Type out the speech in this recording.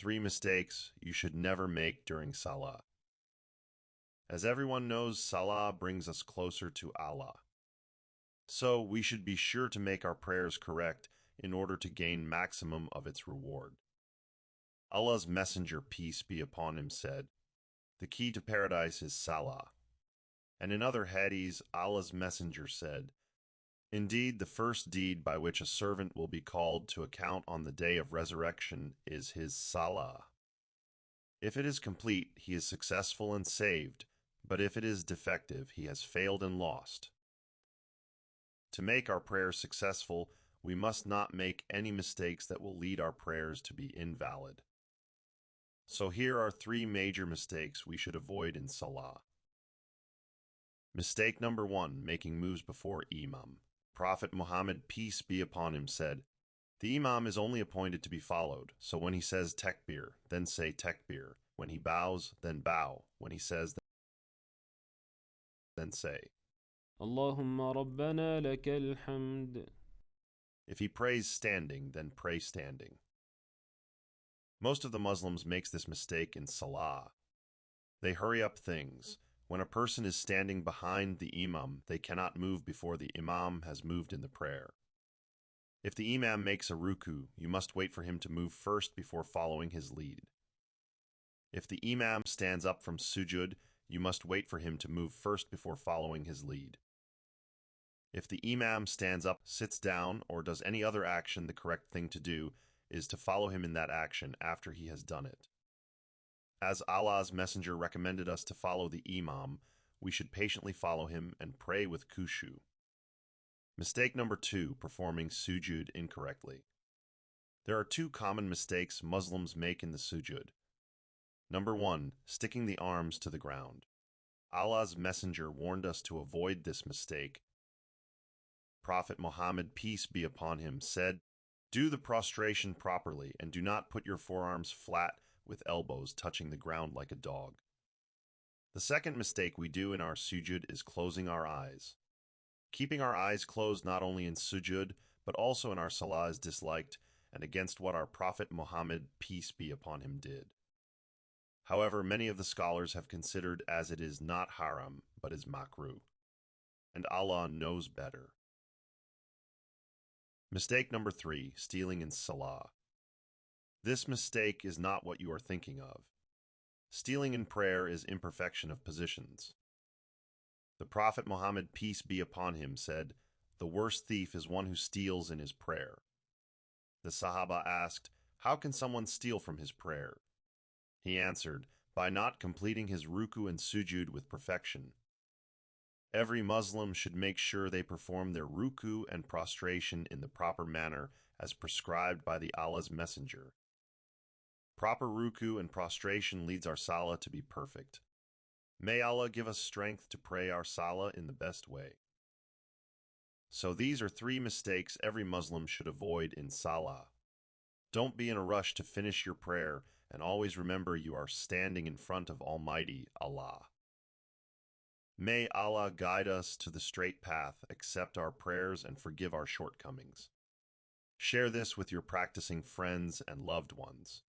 3 mistakes you should never make during Salah. As everyone knows, Salah brings us closer to Allah. So we should be sure to make our prayers correct in order to gain maximum of its reward. Allah's Messenger, peace be upon him, said, "The key to paradise is Salah." And in other hadiths, Allah's Messenger said, "Indeed, the first deed by which a servant will be called to account on the day of resurrection is his Salah. If it is complete, he is successful and saved, but if it is defective, he has failed and lost." To make our prayers successful, we must not make any mistakes that will lead our prayers to be invalid. So here are 3 major mistakes we should avoid in Salah. Mistake number 1, making moves before Imam. Prophet Muhammad, peace be upon him, said, "The Imam is only appointed to be followed, so when he says tekbir, then say tekbir. When he bows, then bow. When he says, then say, Allahumma Rabbana lakal hamd." If he prays standing, then pray standing. Most of the Muslims makes this mistake in Salah. They hurry up things. When a person is standing behind the Imam, they cannot move before the Imam has moved in the prayer. If the Imam makes a ruku, you must wait for him to move first before following his lead. If the Imam stands up from sujud, you must wait for him to move first before following his lead. If the Imam stands up, sits down, or does any other action, the correct thing to do is to follow him in that action after he has done it. As Allah's Messenger recommended us to follow the Imam, we should patiently follow him and pray with khushu. Mistake number 2, performing sujud incorrectly. There are 2 common mistakes Muslims make in the sujud. Number 1, sticking the arms to the ground. Allah's Messenger warned us to avoid this mistake. Prophet Muhammad, peace be upon him, said, "Do the prostration properly and do not put your forearms flat with elbows touching the ground like a dog." The second mistake we do in our sujud is closing our eyes. Keeping our eyes closed not only in sujud, but also in our salah is disliked and against what our Prophet Muhammad, peace be upon him, did. However, many of the scholars have considered as it is not haram, but is makruh. And Allah knows better. Mistake number 3, stealing in Salah. This mistake is not what you are thinking of. Stealing in prayer is imperfection of positions. The Prophet Muhammad, peace be upon him, said, "The worst thief is one who steals in his prayer." The Sahaba asked, "How can someone steal from his prayer?" He answered, "By not completing his ruku and sujud with perfection." Every Muslim should make sure they perform their ruku and prostration in the proper manner as prescribed by the Allah's Messenger. Proper ruku and prostration leads our salah to be perfect. May Allah give us strength to pray our salah in the best way. So these are 3 mistakes every Muslim should avoid in salah. Don't be in a rush to finish your prayer, and always remember you are standing in front of Almighty Allah. May Allah guide us to the straight path, accept our prayers, and forgive our shortcomings. Share this with your practicing friends and loved ones.